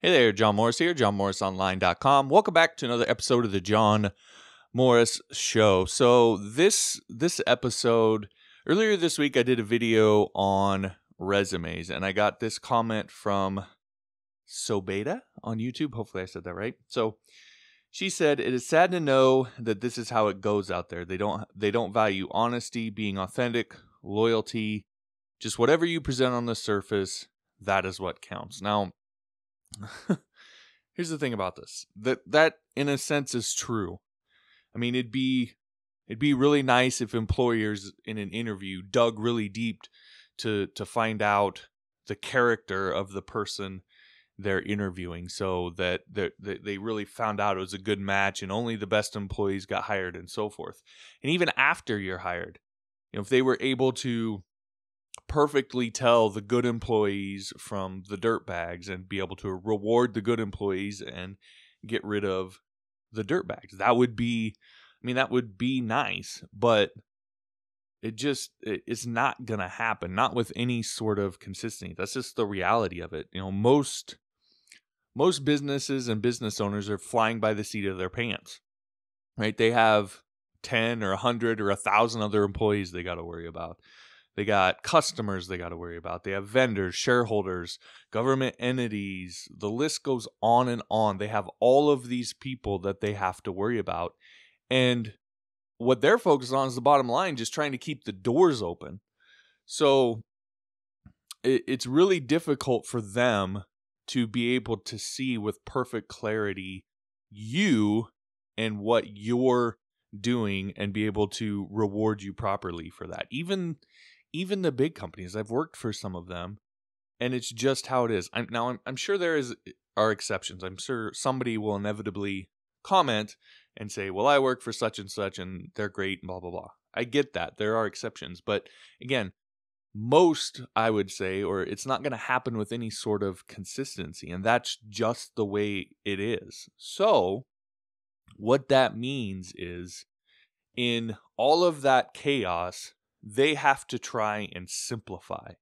Hey there, John Morris here, johnmorrisonline.com. Welcome back to another episode of the John Morris Show. So this episode, earlier this week, I did a video on resumes, and I got this comment from Sobeda on YouTube. Hopefully I said that right. So she said, "It is sad to know that this is how it goes out there. They don't value honesty, being authentic, loyalty, just whatever you present on the surface, that is what counts." Now, here's the thing about this. That in a sense is true. I mean, it'd be really nice if employers in an interview dug really deep to find out the character of the person they're interviewing, so that they really found out it was a good match and only the best employees got hired and so forth. And even after you're hired, if they were able to perfectly tell the good employees from the dirtbags and be able to reward the good employees and get rid of the dirtbags, that would be nice, but it's not gonna happen, not with any sort of consistency. That's just the reality of it. Most businesses and business owners are flying by the seat of their pants, right? They have 10 or 100 or 1,000 other employees they got to worry about. They got customers they got to worry about. They have vendors, shareholders, government entities. The list goes on and on. They have all of these people that they have to worry about. And what they're focused on is the bottom line, just trying to keep the doors open. So it's really difficult for them to be able to see with perfect clarity you and what you're doing and be able to reward you properly for that. Even the big companies, I've worked for some of them, and it's just how it is. I'm sure there are exceptions. I'm sure somebody will inevitably comment and say, well, I work for such and such, and they're great, and blah, blah, blah. I get that. There are exceptions. But again, most, I would say, or it's not going to happen with any sort of consistency, and that's just the way it is. So what that means is, in all of that chaos, they have to try and simplify.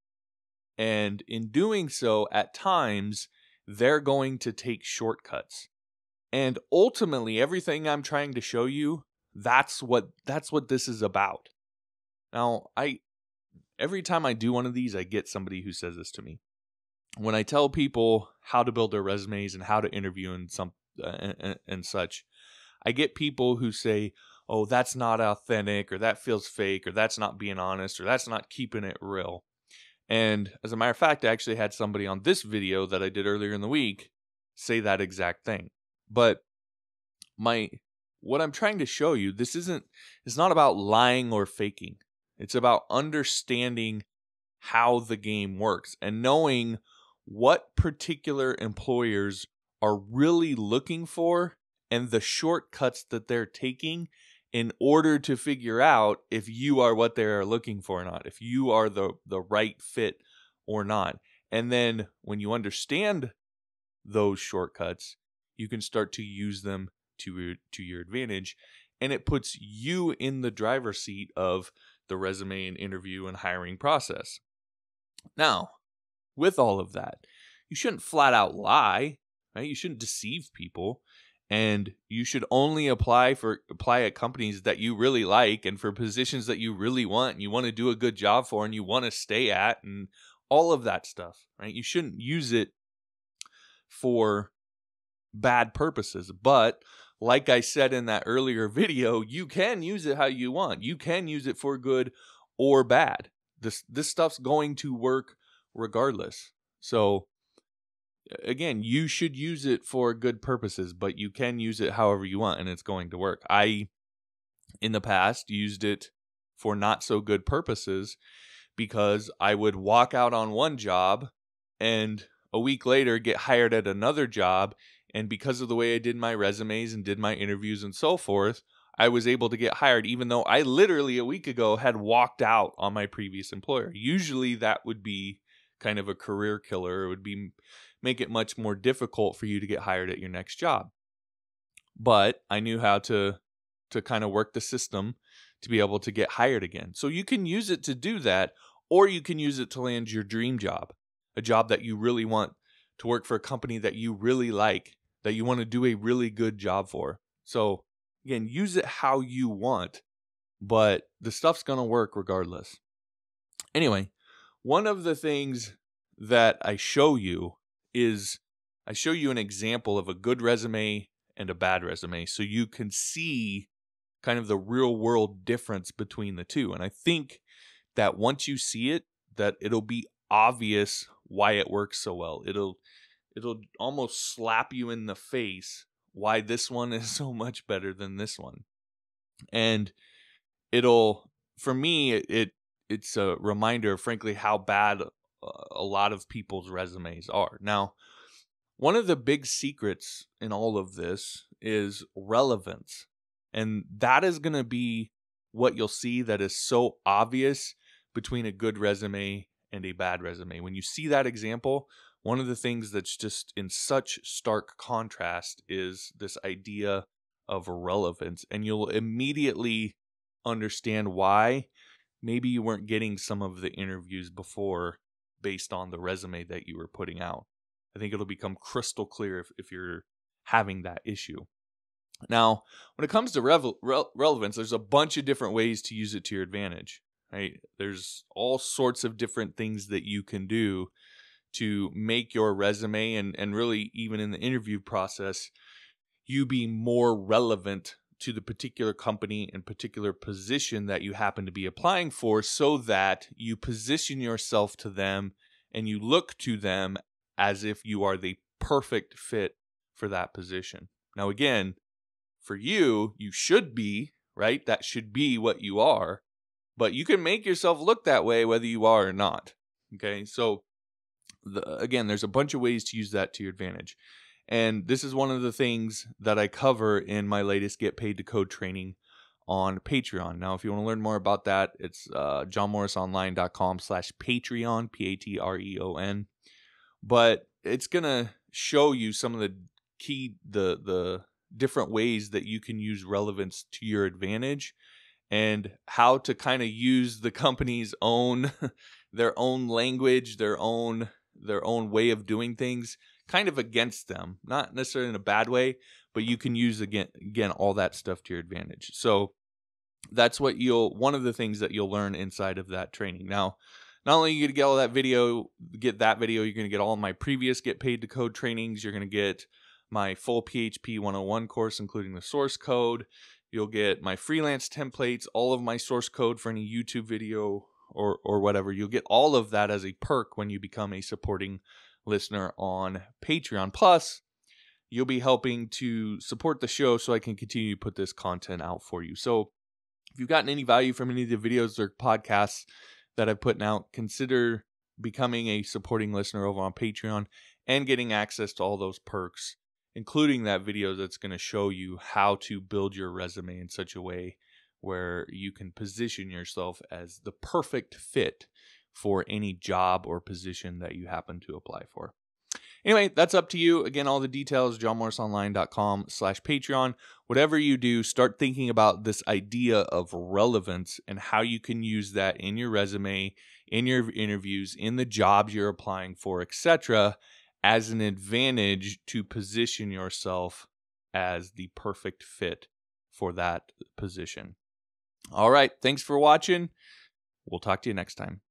And in doing so, at times, they're going to take shortcuts. And ultimately, everything I'm trying to show you, that's what this is about. Now, every time I do one of these, I get somebody who says this to me. When I tell people how to build their resumes and how to interview and such, I get people who say, oh, that's not authentic, or that feels fake, or that's not being honest, or that's not keeping it real. And as a matter of fact, I actually had somebody on this video that I did earlier in the week say that exact thing. But what I'm trying to show you, it's not about lying or faking. It's about understanding how the game works and knowing what particular employers are really looking for and the shortcuts that they're taking in order to figure out if you are what they're looking for or not, if you are the right fit or not. And then when you understand those shortcuts, you can start to use them to your advantage, and it puts you in the driver's seat of the resume and interview and hiring process. Now, with all of that, you shouldn't flat out lie, right? You shouldn't deceive people. And you should only apply at companies that you really like and for positions that you really want and you want to do a good job for and you want to stay at and all of that stuff, right? You shouldn't use it for bad purposes. But like I said in that earlier video, you can use it how you want. You can use it for good or bad. This stuff's going to work regardless. So again, you should use it for good purposes, but you can use it however you want, and it's going to work. I, in the past, used it for not so good purposes because I would walk out on one job and a week later get hired at another job, and because of the way I did my resumes and did my interviews and so forth, I was able to get hired even though I literally a week ago had walked out on my previous employer. Usually that would be kind of a career killer. It would make it much more difficult for you to get hired at your next job. But I knew how to kind of work the system to be able to get hired again. So you can use it to do that, or you can use it to land your dream job, a job that you really want to work for a company that you really like, that you want to do a really good job for. So again, use it how you want, but the stuff's going to work regardless. Anyway, one of the things that I show you is I show you an example of a good resume and a bad resume, so you can see kind of the real world difference between the two. And I think that once you see it, that it'll be obvious why it works so well. It'll almost slap you in the face why this one is so much better than this one. And for me, it's a reminder, frankly, how bad a lot of people's resumes are. Now, one of the big secrets in all of this is relevance. And that is going to be what you'll see that is so obvious between a good resume and a bad resume. When you see that example, one of the things that's just in such stark contrast is this idea of relevance. And you'll immediately understand why maybe you weren't getting some of the interviews before based on the resume that you were putting out. I think it'll become crystal clear if you're having that issue. Now, when it comes to relevance, there's a bunch of different ways to use it to your advantage, right? There's all sorts of different things that you can do to make your resume and really even in the interview process, you be more relevant to the particular company and particular position that you happen to be applying for, so that you position yourself to them and you look to them as if you are the perfect fit for that position. Now, again, for you, you should be, right? That should be what you are, but you can make yourself look that way whether you are or not. Okay, so again, there's a bunch of ways to use that to your advantage. And this is one of the things that I cover in my latest Get Paid to Code training on Patreon. Now, if you want to learn more about that, it's johnmorrisonline.com/Patreon, Patreon. But it's going to show you some of the the different ways that you can use relevance to your advantage and how to kind of use the company's own, their own language, their own way of doing things kind of against them, not necessarily in a bad way, but you can use again all that stuff to your advantage. So that's what one of the things that you'll learn inside of that training. Now, not only are you going to get all that video, you're going to get all of my previous Get Paid to Code trainings. You're going to get my full PHP 101 course, including the source code. You'll get my freelance templates, all of my source code for any YouTube video or whatever. You'll get all of that as a perk when you become a supporting listener on Patreon. Plus, you'll be helping to support the show so I can continue to put this content out for you. So if you've gotten any value from any of the videos or podcasts that I've put out, consider becoming a supporting listener over on Patreon and getting access to all those perks, including that video that's going to show you how to build your resume in such a way where you can position yourself as the perfect fit for any job or position that you happen to apply for. Anyway, that's up to you. Again, all the details, johnmorrisonline.com/Patreon. Whatever you do, start thinking about this idea of relevance and how you can use that in your resume, in your interviews, in the jobs you're applying for, etc., as an advantage to position yourself as the perfect fit for that position. All right, thanks for watching. We'll talk to you next time.